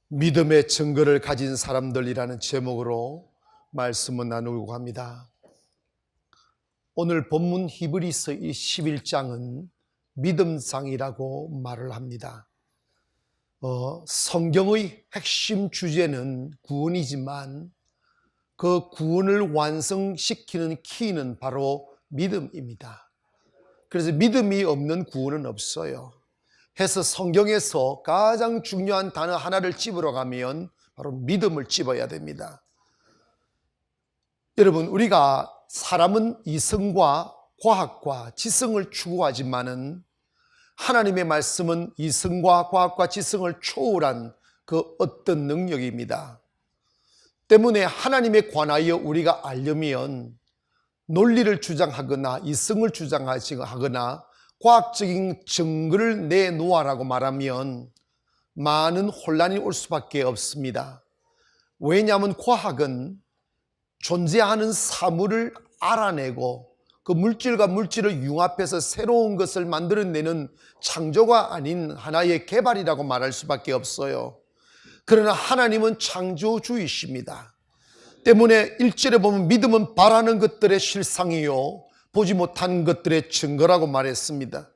믿음의 증거를 가진 사람들이라는 제목으로 말씀을 나누고 합니다. 오늘 본문 히브리서 11장은 믿음상이라고 말을 합니다. 성경의 핵심 주제는 구원이지만 그 구원을 완성시키는 키는 바로 믿음입니다. 그래서 믿음이 없는 구원은 없어요. 해서 성경에서 가장 중요한 단어 하나를 집으러 가면 바로 믿음을 집어야 됩니다. 여러분, 우리가 사람은 이성과 과학과 지성을 추구하지만은 하나님의 말씀은 이성과 과학과 지성을 초월한 그 어떤 능력입니다. 때문에 하나님에 관하여 우리가 알려면 논리를 주장하거나 이성을 주장하거나 과학적인 증거를 내놓아라고 말하면 많은 혼란이 올 수밖에 없습니다. 왜냐하면 과학은 존재하는 사물을 알아내고 그 물질과 물질을 융합해서 새로운 것을 만들어내는 창조가 아닌 하나의 개발이라고 말할 수밖에 없어요. 그러나 하나님은 창조주이십니다. 때문에 1절에 보면 믿음은 바라는 것들의 실상이요 보지 못한 것들의 증거라고 말했습니다.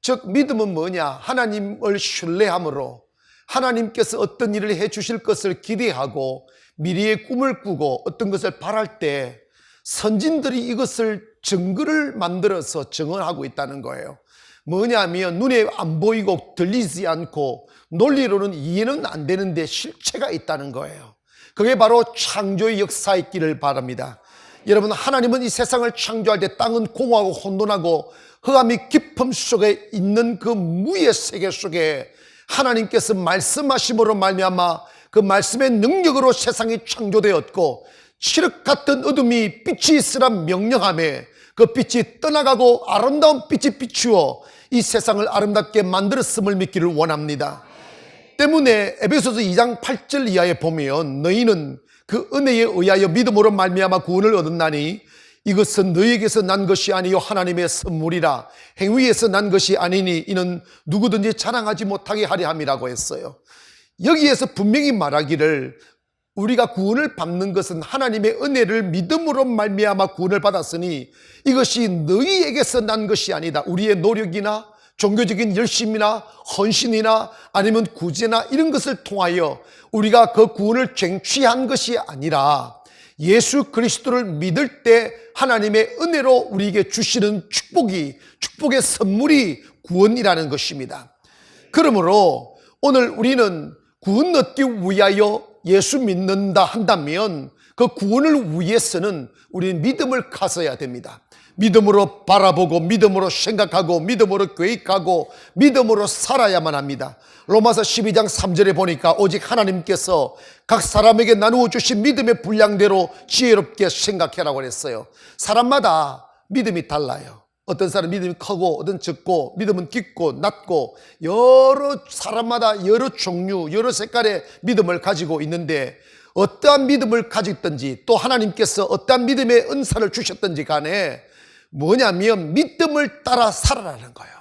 즉 믿음은 뭐냐? 하나님을 신뢰함으로 하나님께서 어떤 일을 해 주실 것을 기대하고 미래의 꿈을 꾸고 어떤 것을 바랄 때 선진들이 이것을 증거를 만들어서 증언하고 있다는 거예요. 뭐냐면 눈에 안 보이고 들리지 않고 논리로는 이해는 안 되는데 실체가 있다는 거예요. 그게 바로 창조의 역사있기를 바랍니다. 여러분, 하나님은 이 세상을 창조할 때 땅은 공허하고 혼돈하고 흑암이 깊음 속에 있는 그 무의 세계 속에 하나님께서 말씀하심으로 말미암아 그 말씀의 능력으로 세상이 창조되었고 칠흑 같은 어둠이 빛이 있으라 명령하며 그 빛이 떠나가고 아름다운 빛이 비추어 이 세상을 아름답게 만들었음을 믿기를 원합니다. 때문에 에베소서 2장 8절 이하에 보면 너희는 그 은혜에 의하여 믿음으로 말미암아 구원을 얻었나니 이것은 너희에게서 난 것이 아니요 하나님의 선물이라 행위에서 난 것이 아니니 이는 누구든지 자랑하지 못하게 하려 함이라고 했어요. 여기에서 분명히 말하기를 우리가 구원을 받는 것은 하나님의 은혜를 믿음으로 말미암아 구원을 받았으니 이것이 너희에게서 난 것이 아니다. 우리의 노력이나 종교적인 열심이나 헌신이나 아니면 구제나 이런 것을 통하여 우리가 그 구원을 쟁취한 것이 아니라 예수 그리스도를 믿을 때 하나님의 은혜로 우리에게 주시는 축복의 선물이 구원이라는 것입니다. 그러므로 오늘 우리는 구원 얻기 위하여 예수 믿는다 한다면 그 구원을 위해서는 우리는 믿음을 가져야 됩니다. 믿음으로 바라보고 믿음으로 생각하고 믿음으로 계획하고 믿음으로 살아야만 합니다. 로마서 12장 3절에 보니까 오직 하나님께서 각 사람에게 나누어 주신 믿음의 분량대로 지혜롭게 생각해라고 했어요. 사람마다 믿음이 달라요. 어떤 사람 믿음이 크고 어떤 적고 믿음은 깊고 낮고 여러 사람마다 여러 종류 여러 색깔의 믿음을 가지고 있는데 어떠한 믿음을 가졌든지 또 하나님께서 어떠한 믿음의 은사를 주셨든지 간에 뭐냐면 믿음을 따라 살아라는 거예요.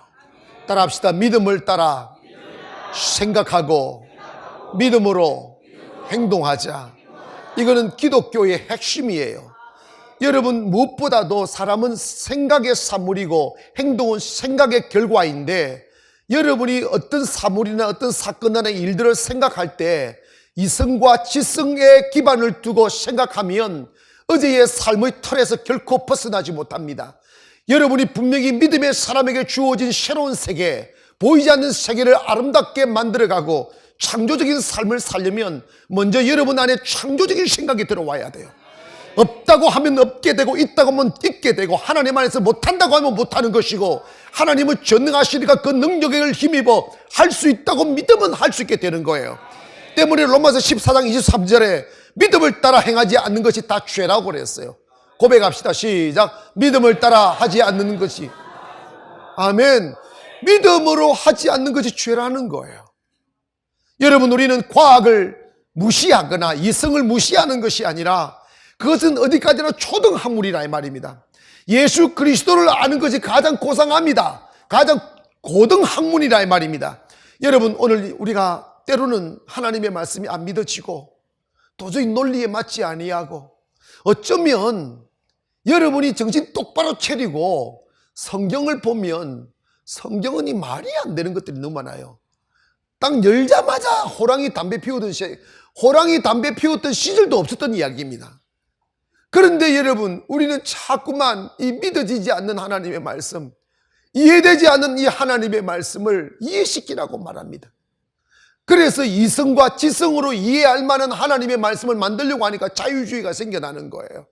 따라합시다. 믿음을 따라 생각하고 믿음으로 행동하자. 이거는 기독교의 핵심이에요. 여러분, 무엇보다도 사람은 생각의 사물이고 행동은 생각의 결과인데 여러분이 어떤 사물이나 어떤 사건이나 일들을 생각할 때 이성과 지성의 기반을 두고 생각하면 어제의 삶의 틀에서 결코 벗어나지 못합니다. 여러분이 분명히 믿음의 사람에게 주어진 새로운 세계, 보이지 않는 세계를 아름답게 만들어가고 창조적인 삶을 살려면 먼저 여러분 안에 창조적인 생각이 들어와야 돼요. 없다고 하면 없게 되고 있다고 하면 있게 되고 하나님 안에서 못한다고 하면 못하는 것이고 하나님은 전능하시니까 그 능력을 힘입어 할 수 있다고 믿으면 할 수 있게 되는 거예요. 때문에 로마서 14장 23절에 믿음을 따라 행하지 않는 것이 다 죄라고 그랬어요. 고백합시다. 시작. 믿음을 따라 하지 않는 것이, 아멘, 믿음으로 하지 않는 것이 죄라는 거예요. 여러분, 우리는 과학을 무시하거나 이성을 무시하는 것이 아니라 그것은 어디까지나 초등학문이라 이 말입니다. 예수 그리스도를 아는 것이 가장 고상합니다. 가장 고등학문이라 이 말입니다. 여러분, 오늘 우리가 때로는 하나님의 말씀이 안 믿어지고 도저히 논리에 맞지 아니하고 어쩌면 여러분이 정신 똑바로 차리고 성경을 보면 성경은 이 말이 안 되는 것들이 너무 많아요. 딱 열자마자 호랑이 담배 피웠던 시절도 없었던 이야기입니다. 그런데 여러분, 우리는 자꾸만 이 믿어지지 않는 하나님의 말씀, 이해되지 않는 이 하나님의 말씀을 이해시키라고 말합니다. 그래서 이성과 지성으로 이해할 만한 하나님의 말씀을 만들려고 하니까 자유주의가 생겨나는 거예요.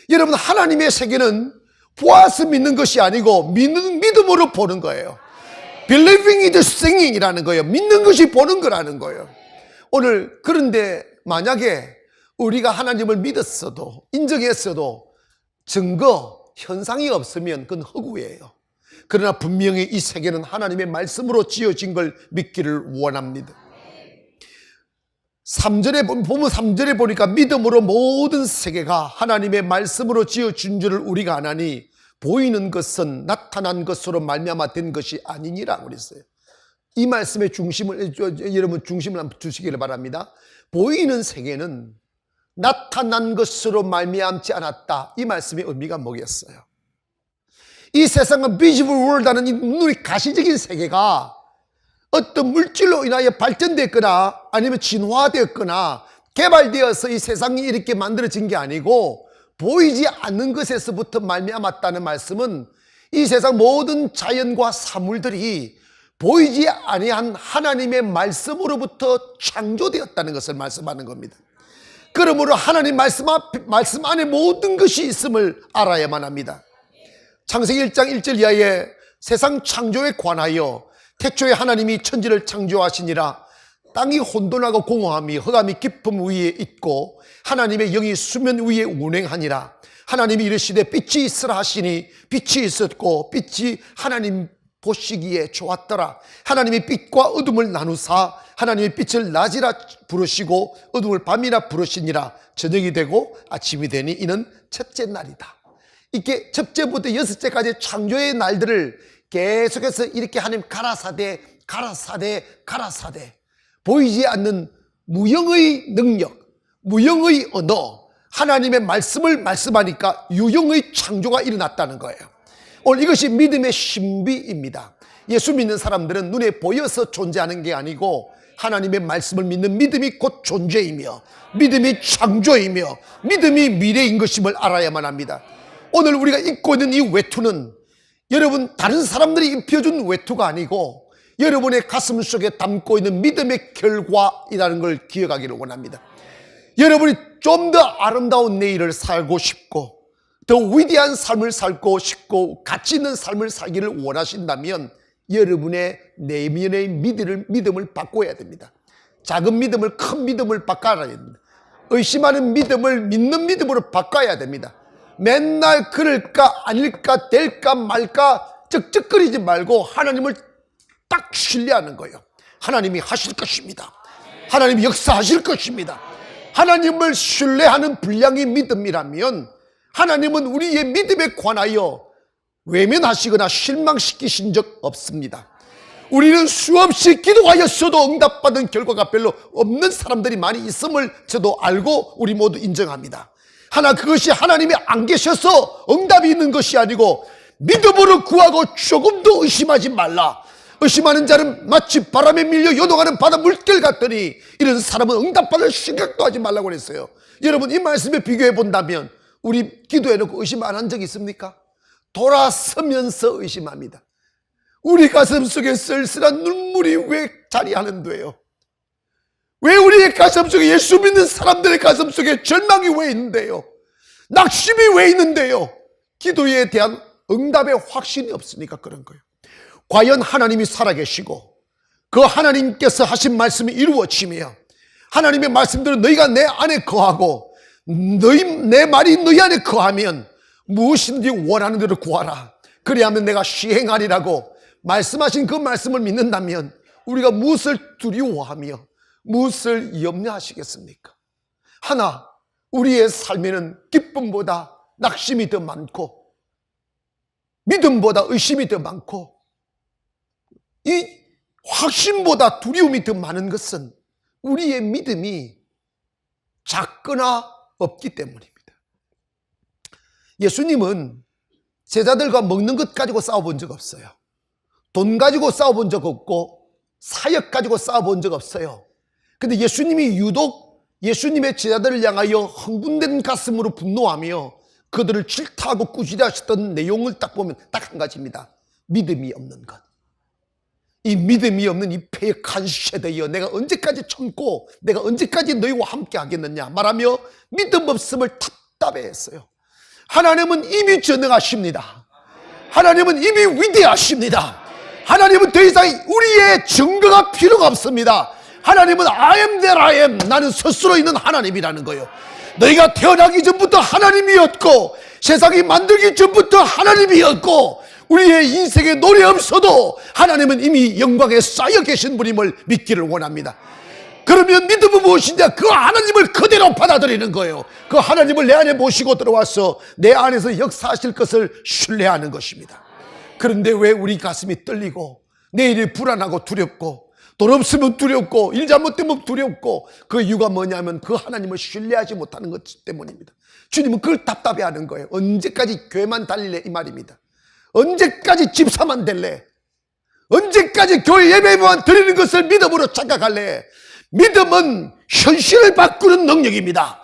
여러분, 하나님의 세계는 보아서 믿는 것이 아니고 믿음으로 보는 거예요. Believing is seeing 이라는 거예요. 믿는 것이 보는 거라는 거예요. 오늘 그런데 만약에 우리가 하나님을 믿었어도 인정했어도 증거, 현상이 없으면 그건 허구예요. 그러나 분명히 이 세계는 하나님의 말씀으로 지어진 걸 믿기를 원합니다. 3절에 보면 3절에 보니까 믿음으로 모든 세계가 하나님의 말씀으로 지어진 줄을 우리가 아나니 보이는 것은 나타난 것으로 말미암아 된 것이 아니니라 그랬어요. 이 말씀의 중심을 여러분 중심을 한번 주시기를 바랍니다. 보이는 세계는 나타난 것으로 말미암지 않았다. 이 말씀의 의미가 뭐겠어요? 이 세상은 visible world라는 이 눈이 가시적인 세계가 어떤 물질로 인하여 발전됐거나 아니면 진화되었거나 개발되어서 이 세상이 이렇게 만들어진 게 아니고 보이지 않는 것에서부터 말미암았다는 말씀은 이 세상 모든 자연과 사물들이 보이지 아니한 하나님의 말씀으로부터 창조되었다는 것을 말씀하는 겁니다. 그러므로 하나님 말씀 안에 모든 것이 있음을 알아야만 합니다. 창세기 1장 1절 이하에 세상 창조에 관하여 태초에 하나님이 천지를 창조하시니라. 땅이 혼돈하고 공허함이 흑암이 깊음 위에 있고 하나님의 영이 수면 위에 운행하니라. 하나님이 이르시되 빛이 있으라 하시니 빛이 있었고 빛이 하나님 보시기에 좋았더라. 하나님이 빛과 어둠을 나누사 하나님의 빛을 낮이라 부르시고 어둠을 밤이라 부르시니라. 저녁이 되고 아침이 되니 이는 첫째 날이다. 이렇게 첫째부터 여섯째까지 창조의 날들을 계속해서 이렇게 하나님 가라사대 보이지 않는 무형의 능력, 무형의 언어, 하나님의 말씀을 말씀하니까 유형의 창조가 일어났다는 거예요. 오늘 이것이 믿음의 신비입니다. 예수 믿는 사람들은 눈에 보여서 존재하는 게 아니고 하나님의 말씀을 믿는 믿음이 곧 존재이며 믿음이 창조이며 믿음이 미래인 것임을 알아야만 합니다. 오늘 우리가 입고 있는 이 외투는 여러분 다른 사람들이 입혀준 외투가 아니고 여러분의 가슴 속에 담고 있는 믿음의 결과이라는 걸 기억하기를 원합니다. 여러분이 좀 더 아름다운 내일을 살고 싶고 더 위대한 삶을 살고 싶고 가치 있는 삶을 살기를 원하신다면 여러분의 내면의 믿음을 바꿔야 됩니다. 작은 믿음을 큰 믿음을 바꿔야 됩니다. 의심하는 믿음을 믿는 믿음으로 바꿔야 됩니다. 맨날 그럴까 아닐까 될까 말까 쩍쩍거리지 말고 하나님을 딱 신뢰하는 거예요. 하나님이 하실 것입니다. 하나님이 역사하실 것입니다. 하나님을 신뢰하는 분량의 믿음이라면 하나님은 우리의 믿음에 관하여 외면하시거나 실망시키신 적 없습니다. 우리는 수없이 기도하였어도 응답받은 결과가 별로 없는 사람들이 많이 있음을 저도 알고 우리 모두 인정합니다. 하나 그것이 하나님이 안 계셔서 응답이 있는 것이 아니고 믿음으로 구하고 조금도 의심하지 말라. 의심하는 자는 마치 바람에 밀려 요동하는 바다 물결 같더니 이런 사람은 응답받을 생각도 하지 말라고 그랬어요. 여러분 이 말씀에 비교해 본다면 우리 기도해놓고 의심 안 한 적 있습니까? 돌아서면서 의심합니다. 우리 가슴 속에 쓸쓸한 눈물이 왜 자리하는데요? 왜 우리의 가슴 속에 예수 믿는 사람들의 가슴 속에 절망이 왜 있는데요? 낙심이 왜 있는데요? 기도에 대한 응답의 확신이 없으니까 그런 거예요. 과연 하나님이 살아계시고 그 하나님께서 하신 말씀이 이루어지며 하나님의 말씀대로 너희가 내 안에 거하고 내 말이 너희 안에 거하면 무엇이든지 원하는 대로 구하라. 그리하면 내가 시행하리라고 말씀하신 그 말씀을 믿는다면 우리가 무엇을 두려워하며 무엇을 염려하시겠습니까? 하나, 우리의 삶에는 기쁨보다 낙심이 더 많고 믿음보다 의심이 더 많고 이 확신보다 두려움이 더 많은 것은 우리의 믿음이 작거나 없기 때문입니다. 예수님은 제자들과 먹는 것 가지고 싸워본 적 없어요. 돈 가지고 싸워본 적 없고 사역 가지고 싸워본 적 없어요. 근데 예수님이 유독 예수님의 제자들을 향하여 흥분된 가슴으로 분노하며 그들을 질타하고 꾸짖으셨던 내용을 딱 보면 딱 한 가지입니다. 믿음이 없는 것. 이 믿음이 없는 이 패역한 세대여, 내가 언제까지 참고 내가 언제까지 너희와 함께 하겠느냐 말하며 믿음 없음을 답답해했어요. 하나님은 이미 전능하십니다. 하나님은 이미 위대하십니다. 하나님은 더 이상 우리의 증거가 필요가 없습니다. 하나님은 I am that I am, 나는 스스로 있는 하나님이라는 거예요. 너희가 태어나기 전부터 하나님이었고 세상이 만들기 전부터 하나님이었고 우리의 인생에 노래 없어도 하나님은 이미 영광에 쌓여 계신 분임을 믿기를 원합니다. 그러면 믿음은 무엇이냐? 그 하나님을 그대로 받아들이는 거예요. 그 하나님을 내 안에 모시고 들어와서 내 안에서 역사하실 것을 신뢰하는 것입니다. 그런데 왜 우리 가슴이 떨리고 내일이 불안하고 두렵고 돈 없으면 두렵고 일 잘못되면 두렵고 그 이유가 뭐냐면 그 하나님을 신뢰하지 못하는 것 때문입니다. 주님은 그걸 답답해하는 거예요. 언제까지 교회만 다닐래 이 말입니다. 언제까지 집사만 될래? 언제까지 교회 예배만 드리는 것을 믿음으로 착각할래? 믿음은 현실을 바꾸는 능력입니다.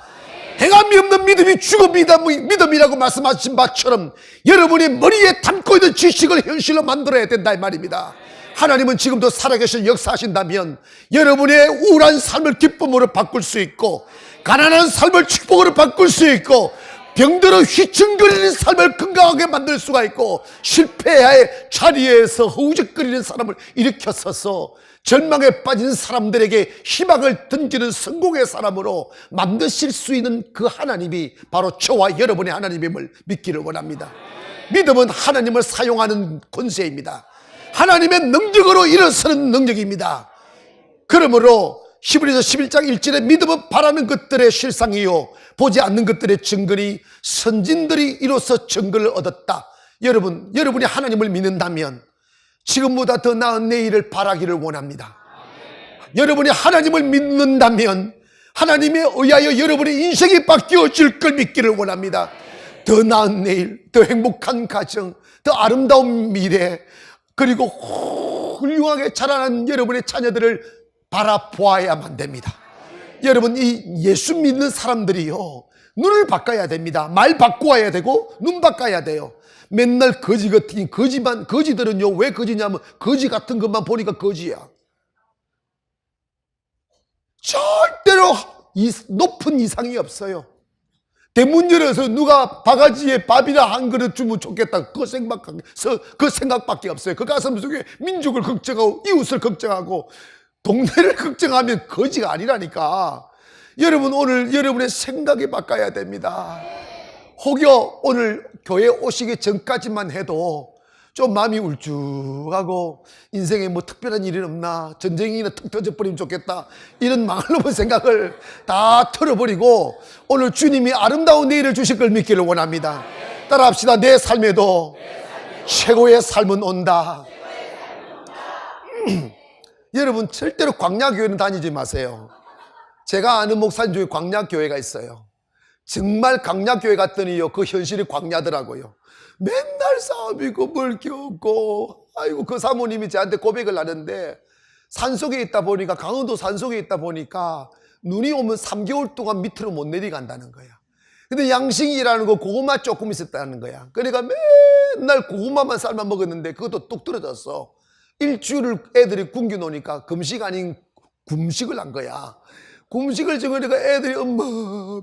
행함이 없는 믿음이 죽은 믿음이라고 말씀하신 바처럼 여러분이 머리에 담고 있는 지식을 현실로 만들어야 된다 이 말입니다. 하나님은 지금도 살아계신 역사하신다면 여러분의 우울한 삶을 기쁨으로 바꿀 수 있고 가난한 삶을 축복으로 바꿀 수 있고 병들어 휘청거리는 삶을 건강하게 만들 수가 있고 실패의 자리에서 허우적거리는 사람을 일으켜서서 절망에 빠진 사람들에게 희망을 던지는 성공의 사람으로 만드실 수 있는 그 하나님이 바로 저와 여러분의 하나님임을 믿기를 원합니다. 믿음은 하나님을 사용하는 권세입니다. 하나님의 능력으로 일어서는 능력입니다. 그러므로 히브리서 11장 1절에 믿음은 바라는 것들의 실상이요 보지 않는 것들의 증거니 선진들이 이로써 증거를 얻었다. 여러분이 하나님을 믿는다면 지금보다 더 나은 내일을 바라기를 원합니다. 여러분이 하나님을 믿는다면 하나님에 의하여 여러분의 인생이 바뀌어질 걸 믿기를 원합니다. 더 나은 내일, 더 행복한 가정, 더 아름다운 미래, 그리고 훌륭하게 자라난 여러분의 자녀들을 바라보아야만 됩니다. 여러분, 이 예수 믿는 사람들이요 눈을 바꿔야 됩니다. 말 바꿔야 되고 눈 바꿔야 돼요. 맨날 거지 같은 거지들은요 왜 거지냐면 거지 같은 것만 보니까 거지야. 절대로 높은 이상이 없어요. 대문 열어서 누가 바가지에 밥이나 한 그릇 주면 좋겠다 그 생각밖에 없어요. 그 가슴 속에 민족을 걱정하고 이웃을 걱정하고 동네를 걱정하면 거지가 아니라니까. 여러분, 오늘 여러분의 생각이 바꿔야 됩니다. 혹여 오늘 교회 오시기 전까지만 해도 좀 마음이 울쭉하고 인생에 뭐 특별한 일이 없나, 전쟁이나 턱 터져버리면 좋겠다, 이런 망할 놈의 생각을 다 털어버리고 오늘 주님이 아름다운 내일을 주실 걸 믿기를 원합니다. 따라합시다. 내 삶에도 최고의 삶은 온다. 여러분, 절대로 광야교회는 다니지 마세요. 제가 아는 목사님 중에 광야교회가 있어요. 정말 광야교회 갔더니요 그 현실이 광야더라고요. 맨날 싸움이고 멀게 없고, 아이고, 그 사모님이 저한테 고백을 하는데 산속에 있다 보니까, 강원도 산속에 있다 보니까 눈이 오면 3개월 동안 밑으로 못 내려간다는 거야. 근데 양식이라는 거 고구마 조금 있었다는 거야. 그러니까 맨날 고구마만 삶아 먹었는데 그것도 뚝 떨어졌어. 일주일을 애들이 굶겨 놓으니까 금식 아닌 굶식을 한 거야. 굶식을 정하니까 애들이 엄마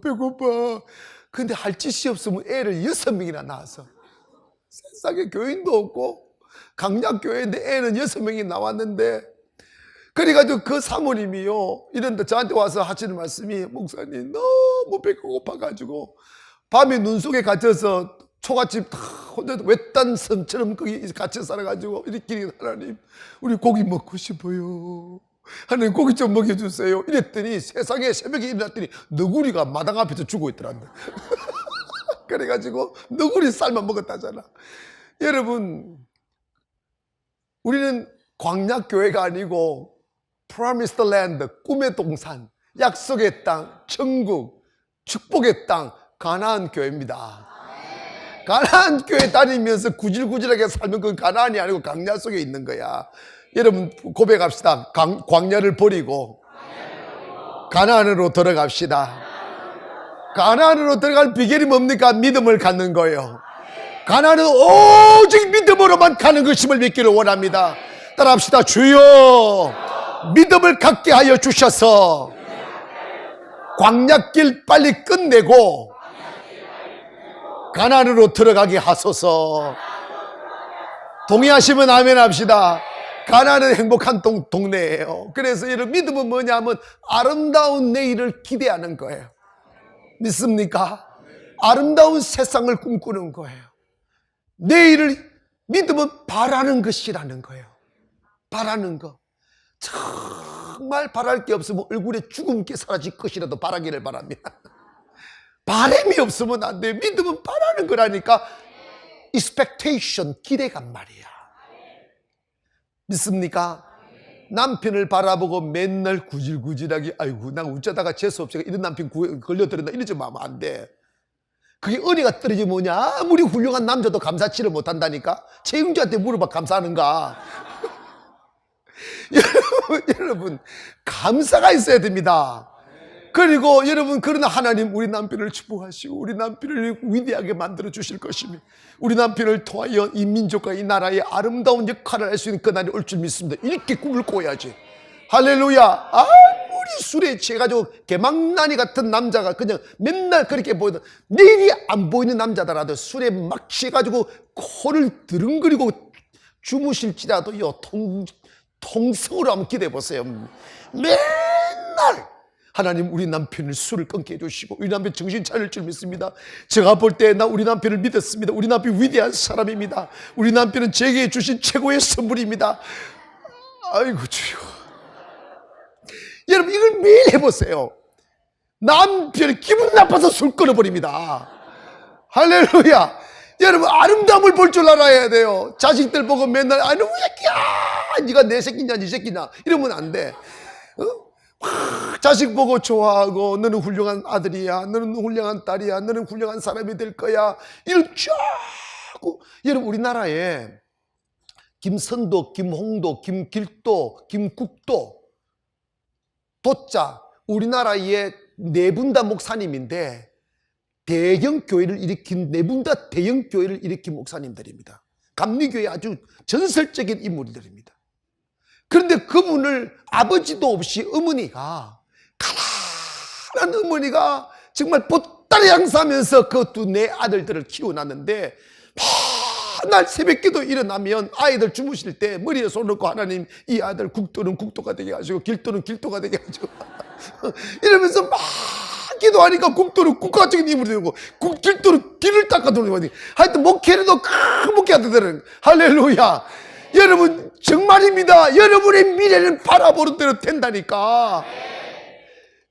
배고파. 근데 할 짓이 없으면 애를 6명이나 낳았어. 세상에 교인도 없고 강약교회인데 애는 6명이 나왔는데, 그래가지고 그 사모님이요 이런데 저한테 와서 하시는 말씀이, 목사님 너무 배가 고파가지고 밤에 눈 속에 갇혀서 초가집 혼자 외딴 섬처럼 거기 갇혀 살아가지고 이렇게, 하나님 우리 고기 먹고 싶어요. 하나님 고기 좀 먹여주세요. 이랬더니 세상에 새벽에 일어났더니 너구리가 마당 앞에서 죽어 있더란다. 그래가지고 너구리 삶아 먹었다잖아. 여러분, 우리는 광야교회가 아니고 Promised Land, 꿈의 동산, 약속의 땅, 천국, 축복의 땅, 가나안 교회입니다. 가나안 교회 다니면서 구질구질하게 살면 그건 가나안이 아니고 광야 속에 있는 거야. 여러분 고백합시다. 광야를 버리고 가나안으로 들어갑시다. 가나안으로 들어갈 비결이 뭡니까? 믿음을 갖는 거예요. 가나안은 오직 믿음으로만 가는 것임을 믿기를 원합니다. 따라합시다. 주여 믿음을 갖게 하여 주셔서 광야길 빨리 끝내고 가나안으로 들어가게 하소서. 동의하시면 아멘 합시다. 가나안은 행복한 동네예요. 그래서 여러분 믿음은 뭐냐면 아름다운 내일을 기대하는 거예요. 믿습니까? 아름다운 세상을 꿈꾸는 거예요. 내일을 믿음은 바라는 것이라는 거예요. 바라는 거. 정말 바랄 게 없으면 얼굴에 주근깨 사라질 것이라도 바라기를 바랍니다. 바람이 없으면 안 돼요. 믿음은 바라는 거라니까. expectation, 기대감 말이야. 믿습니까? 남편을 바라보고 맨날 구질구질하게 아이고 난 어쩌다가 재수없이 이런 남편 걸려들었나 이러지 마면 안 돼. 그게 은혜가 떨어지면 뭐냐? 아무리 훌륭한 남자도 감사치를 못한다니까. 최영주한테 물어봐 감사하는가. 여러분 감사가 있어야 됩니다. 그리고 여러분 그러나 하나님 우리 남편을 축복하시고 우리 남편을 위대하게 만들어 주실 것이며 우리 남편을 통하여 이 민족과 이 나라의 아름다운 역할을 할 수 있는 그날이 올 줄 믿습니다. 이렇게 꿈을 꿔야지. 할렐루야. 아무리 술에 취해가지고 개망나니 같은 남자가 그냥 맨날 그렇게 보이던 내일이 안 보이는 남자더라도 술에 막 취해가지고 코를 드릉거리고 주무실지라도요 통성으로 한번 기대해 보세요. 맨날 하나님 우리 남편을 술을 끊게 해주시고 우리 남편 정신 차릴 줄 믿습니다. 제가 볼 때 나 우리 남편을 믿었습니다. 우리 남편 위대한 사람입니다. 우리 남편은 제게 주신 최고의 선물입니다. 아이고 주여. 여러분 이걸 매일 해보세요. 남편이 기분 나빠서 술 끊어버립니다. 할렐루야. 여러분 아름다움을 볼 줄 알아야 돼요. 자식들 보고 맨날 아니 왜 새끼야 네가 내 새끼냐 네 새끼냐 이러면 안 돼. 자식 보고 좋아하고 너는 훌륭한 아들이야 너는 훌륭한 딸이야 너는 훌륭한 사람이 될 거야 이런 쫙. 여러분 우리나라에 김선도 김홍도 김길도 김국도 도자 우리나라에 네 분 다 목사님인데 대형 교회를 일으킨 네 분 다 대형 교회를 일으킨 목사님들입니다. 감리교회 아주 전설적인 인물들입니다. 그런데 그분을 아버지도 없이 어머니가 가난한 어머니가 정말 보따리 장사하면서 그 두 네 아들들을 키워놨는데 맨날 새벽기도 일어나면 아이들 주무실 때 머리에 손 넣고 하나님 이 아들 국도는 국도가 되게 하시고 길도는 길도가 되게 하시고 이러면서 막 기도하니까 국도는 국가적인 힘으로 되고 길도는 길을 닦아도록 하니 하여튼 목회라도 큰 목회가 되더라는 할렐루야. 여러분 정말입니다. 여러분의 미래를 바라보는 대로 된다니까.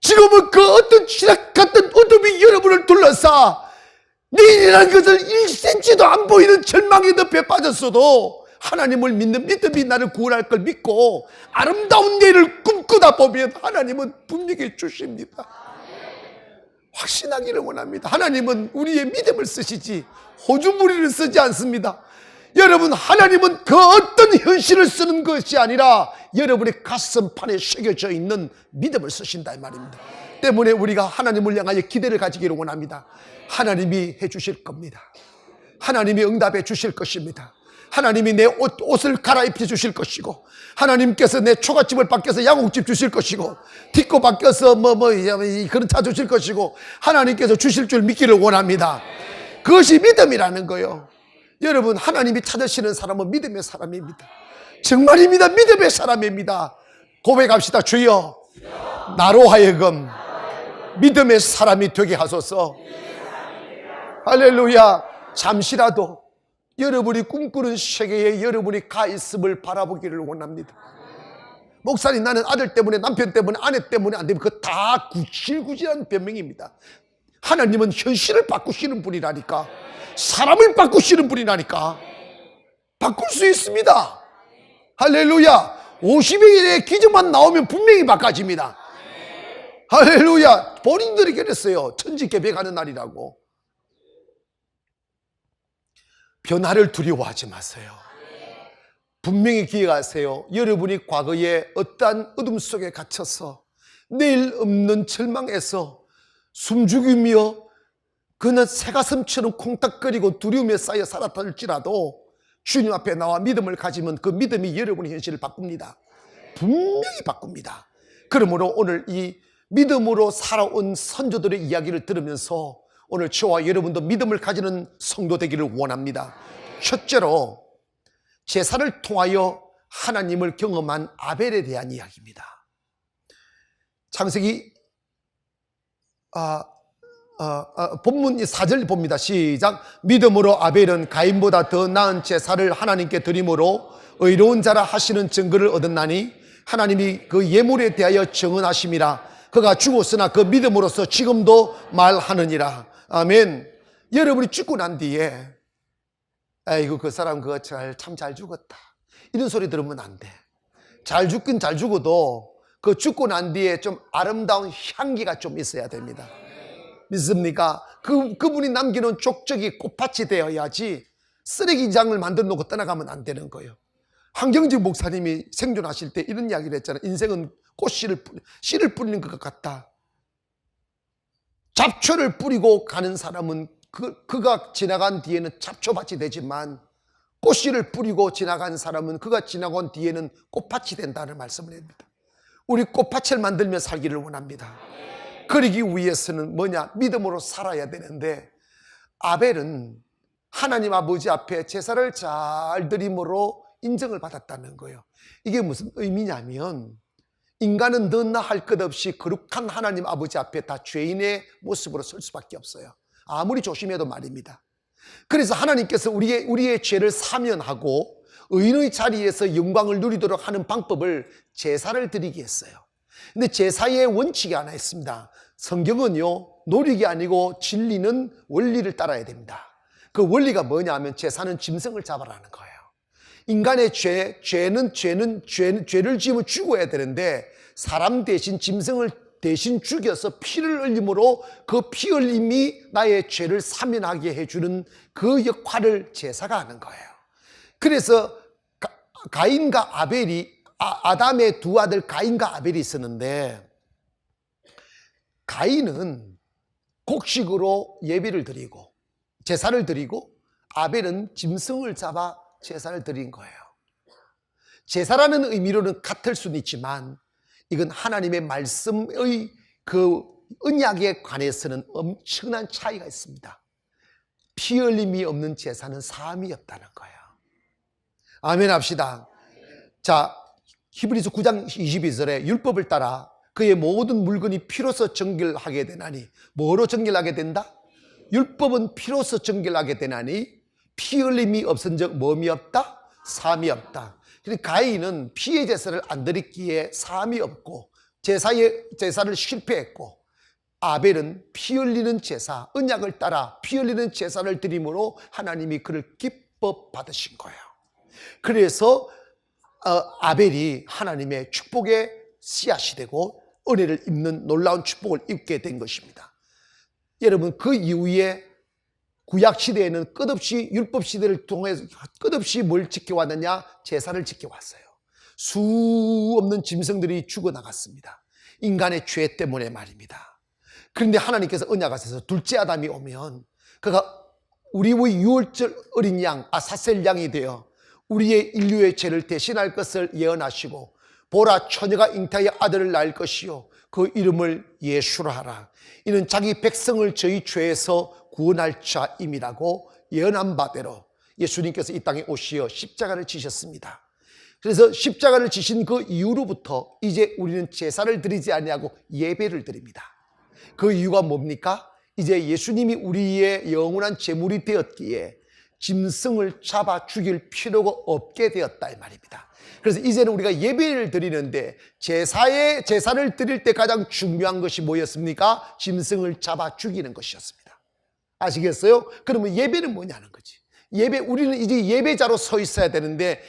지금은 그 어떤 쥐락 같은 어둠이 여러분을 둘러싸 내일이라는 것을 1cm도 안 보이는 절망의 늪에 빠졌어도 하나님을 믿는 믿음이 나를 구원할 걸 믿고 아름다운 내일을 꿈꾸다 보면 하나님은 분명히 주십니다. 확신하기를 원합니다. 하나님은 우리의 믿음을 쓰시지 호주무리를 쓰지 않습니다. 여러분 하나님은 그 어떤 현실을 쓰는 것이 아니라 여러분의 가슴판에 새겨져 있는 믿음을 쓰신다 이 말입니다. 때문에 우리가 하나님을 향하여 기대를 가지기를 원합니다. 하나님이 해주실 겁니다. 하나님이 응답해 주실 것입니다. 하나님이 내 옷을 갈아입혀 주실 것이고 하나님께서 내 초가집을 바뀌어서 양옥집 주실 것이고 딛고 바뀌어서 그런 차 주실 것이고 하나님께서 주실 줄 믿기를 원합니다. 그것이 믿음이라는 거예요. 여러분 하나님이 찾으시는 사람은 믿음의 사람입니다. 정말입니다. 믿음의 사람입니다. 고백합시다. 주여 나로 하여금 믿음의 사람이 되게 하소서. 할렐루야. 잠시라도 여러분이 꿈꾸는 세계에 여러분이 가 있음을 바라보기를 원합니다. 목사님 나는 아들 때문에 남편 때문에 아내 때문에 안 되면 그거 다 구질구질한 변명입니다. 하나님은 현실을 바꾸시는 분이라니까. 사람을 바꾸시는 분이라니까. 바꿀 수 있습니다. 할렐루야. 50일의 기적만 나오면 분명히 바꿔집니다. 할렐루야. 본인들이 그랬어요. 천지개벽하는 날이라고. 변화를 두려워하지 마세요. 분명히 기억하세요. 여러분이 과거에 어떠한 어둠 속에 갇혀서 내일 없는 절망에서 숨죽이며 그는 새가슴처럼 콩닥거리고 두려움에 쌓여 살았다 할지라도 주님 앞에 나와 믿음을 가지면 그 믿음이 여러분의 현실을 바꿉니다. 분명히 바꿉니다. 그러므로 오늘 이 믿음으로 살아온 선조들의 이야기를 들으면서 오늘 저와 여러분도 믿음을 가지는 성도 되기를 원합니다. 첫째로 제사를 통하여 하나님을 경험한 아벨에 대한 이야기입니다. 창세기 본문 4절 봅니다. 시작. 믿음으로 아벨은 가인보다 더 나은 제사를 하나님께 드림으로 의로운 자라 하시는 증거를 얻었나니 하나님이 그 예물에 대하여 정언하심이라. 그가 죽었으나 그 믿음으로서 지금도 말하느니라. 아멘. 여러분이 죽고 난 뒤에 아이고 그 사람 그거 참 잘 죽었다 이런 소리 들으면 안 돼. 잘 죽긴 잘 죽어도 그 죽고 난 뒤에 좀 아름다운 향기가 좀 있어야 됩니다. 믿습니까? 그분이 남기는 족적이 꽃밭이 되어야지 쓰레기장을 만들어 놓고 떠나가면 안 되는 거예요. 황경직 목사님이 생존하실 때 이런 이야기를 했잖아요. 인생은 씨를 뿌리는 것 같다. 잡초를 뿌리고 가는 사람은 그가 지나간 뒤에는 잡초밭이 되지만 꽃씨를 뿌리고 지나간 사람은 그가 지나간 뒤에는 꽃밭이 된다는 말씀을 합니다. 우리 꽃밭을 만들며 살기를 원합니다. 그러기 위해서는 뭐냐? 믿음으로 살아야 되는데 아벨은 하나님 아버지 앞에 제사를 잘 드림으로 인정을 받았다는 거예요. 이게 무슨 의미냐면 인간은 너나 할 것 없이 거룩한 하나님 아버지 앞에 다 죄인의 모습으로 설 수밖에 없어요. 아무리 조심해도 말입니다. 그래서 하나님께서 우리의 죄를 사면하고 의인의 자리에서 영광을 누리도록 하는 방법을 제사를 드리게 했어요. 근데 제사의 원칙이 하나 있습니다. 성경은요, 노력이 아니고 진리는 원리를 따라야 됩니다. 그 원리가 뭐냐 하면 제사는 짐승을 잡아라는 거예요. 인간의 죄를 지으면 죽어야 되는데 사람 대신 짐승을 대신 죽여서 피를 흘림으로 그 피 흘림이 나의 죄를 사면하게 해주는 그 역할을 제사가 하는 거예요. 그래서 가인과 아벨이 아담의 두 아들 가인과 아벨이 있었는데 가인은 곡식으로 예배를 드리고 제사를 드리고 아벨은 짐승을 잡아 제사를 드린 거예요. 제사라는 의미로는 같을 수는 있지만 이건 하나님의 말씀의 그 언약에 관해서는 엄청난 차이가 있습니다. 피 흘림이 없는 제사는 사함이 없다는 거예요. 아멘 합시다. 자, 히브리서 9장 22절에 율법을 따라 그의 모든 물건이 피로서 정결하게 되나니 뭐로 정결하게 된다? 율법은 피로서 정결하게 되나니 피 흘림이 없은 적 뭐이 없다? 사함이 없다. 그러니까 가인은 피의 제사를 안 드렸기에 사함이 없고 제사를 실패했고 아벨은 피 흘리는 제사, 언약을 따라 피 흘리는 제사를 드림으로 하나님이 그를 기뻐 받으신 거예요. 그래서 아벨이 하나님의 축복의 씨앗이 되고 은혜를 입는 놀라운 축복을 입게 된 것입니다. 여러분, 그 이후에 구약시대에는 끝없이 율법시대를 통해서 끝없이 뭘 지켜왔느냐? 제사를 지켜왔어요. 수 없는 짐승들이 죽어나갔습니다. 인간의 죄 때문에 말입니다. 그런데 하나님께서 언약하셔서 둘째 아담이 오면 그가 우리의 유월절 어린 양 아사셀 양이 되어 우리의 인류의 죄를 대신할 것을 예언하시고 보라 처녀가 잉타의 아들을 낳을 것이요 그 이름을 예수라 하라. 이는 자기 백성을 저희 죄에서 구원할 자임이라고 예언한 바대로 예수님께서 이 땅에 오시어 십자가를 지셨습니다. 그래서 십자가를 지신 그 이후로부터 이제 우리는 제사를 드리지 아니하고 예배를 드립니다. 그 이유가 뭡니까? 이제 예수님이 우리의 영원한 제물이 되었기에 짐승을 잡아 죽일 필요가 없게 되었다 이 말입니다. 그래서 이제는 우리가 예배를 드리는데 제사를 드릴 때 가장 중요한 것이 뭐였습니까? 짐승을 잡아 죽이는 것이었습니다. 아시겠어요? 그러면 예배는 뭐냐는 거지. 우리는 이제 예배자로 서 있어야 되는데,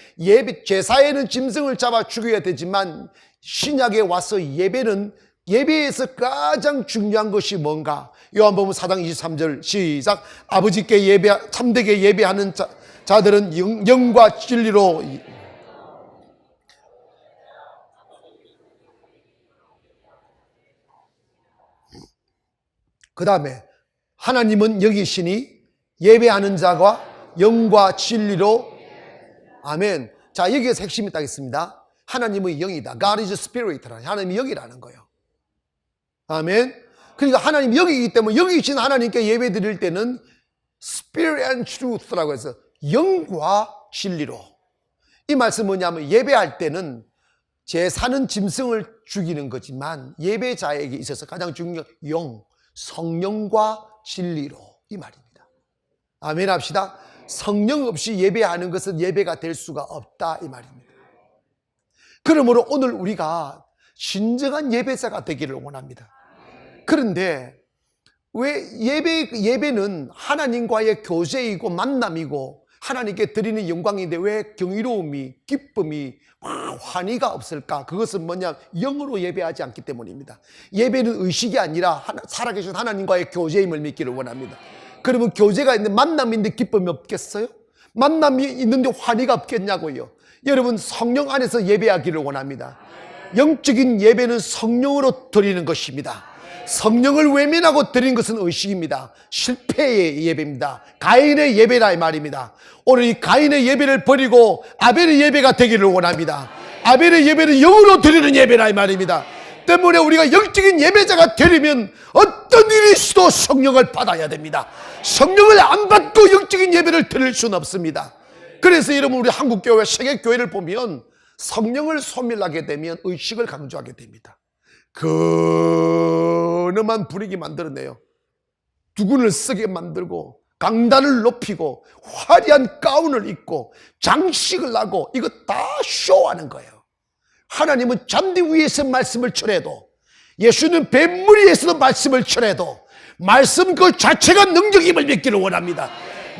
제사에는 짐승을 잡아 죽여야 되지만, 신약에 와서 예배에서 가장 중요한 것이 뭔가? 요한복음 4장 23절 시작. 아버지께 참되게 예배하는 자들은 영과 진리로. 그 다음에 하나님은 여기시니 예배하는 자가 영과 진리로. 아멘. 자, 여기에서 핵심이 딱 있습니다. 하나님은 영이다. God is Spirit라. 하나님이 영이라는 거예요. 아멘. 그러니까 하나님이 영이기 때문에 여기 계신 하나님께 예배 드릴 때는 Spirit and Truth라고 해서 영과 진리로. 이 말씀은 뭐냐면, 예배할 때는 제사는 짐승을 죽이는 거지만 예배자에게 있어서 가장 중요한 성령과 진리로, 이 말입니다. 아멘 합시다. 성령 없이 예배하는 것은 예배가 될 수가 없다, 이 말입니다. 그러므로 오늘 우리가 진정한 예배자가 되기를 원합니다. 그런데 왜 예배는 하나님과의 교제이고 만남이고 하나님께 드리는 영광인데 왜 경이로움이, 기쁨이, 환희가 없을까? 그것은 뭐냐? 영으로 예배하지 않기 때문입니다. 예배는 의식이 아니라 살아계신 하나님과의 교제임을 믿기를 원합니다. 그러면 교제가 있는데 만남인데 기쁨이 없겠어요? 만남이 있는데 환희가 없겠냐고요. 여러분, 성령 안에서 예배하기를 원합니다. 영적인 예배는 성령으로 드리는 것입니다. 성령을 외면하고 드리는 것은 의식입니다. 실패의 예배입니다. 가인의 예배라 이 말입니다. 오늘 이 가인의 예배를 버리고 아벨의 예배가 되기를 원합니다. 아벨의 예배는 영으로 드리는 예배라 이 말입니다. 때문에 우리가 영적인 예배자가 되려면 어떤 일이 있어도 성령을 받아야 됩니다. 성령을 안 받고 영적인 예배를 드릴 수는 없습니다. 그래서 여러분, 우리 한국교회, 세계교회를 보면 성령을 소멸하게 되면 의식을 강조하게 됩니다. 근엄한 분위기 만들어내요. 두근을 쓰게 만들고 강단을 높이고 화려한 가운을 입고 장식을 하고 이거 다 쇼하는 거예요. 하나님은 잔디 위에서 말씀을 전해도, 예수는 뱀물 위에서도 말씀을 전해도 말씀 그 자체가 능력임을 믿기를 원합니다.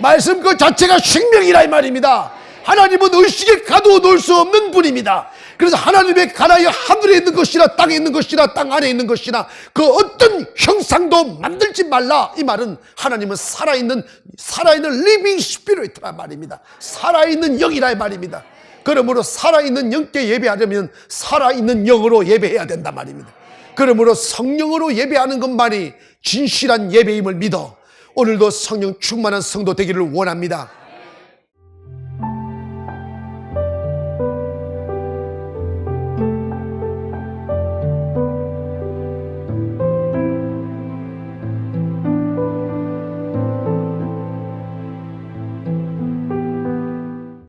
말씀 그 자체가 생명이라 이 말입니다. 하나님은 의식에 가두어 놓을 수 없는 분입니다. 그래서 하나님의 가라에 하늘에 있는 것이나 땅에 있는 것이나 땅 안에 있는 것이나 그 어떤 형상도 만들지 말라. 이 말은 하나님은 살아있는 living spirit란 말입니다. 살아있는 영이라 이 말입니다. 그러므로 살아있는 영께 예배하려면 살아있는 영으로 예배해야 된단 말입니다. 그러므로 성령으로 예배하는 것만이 진실한 예배임을 믿어 오늘도 성령 충만한 성도 되기를 원합니다.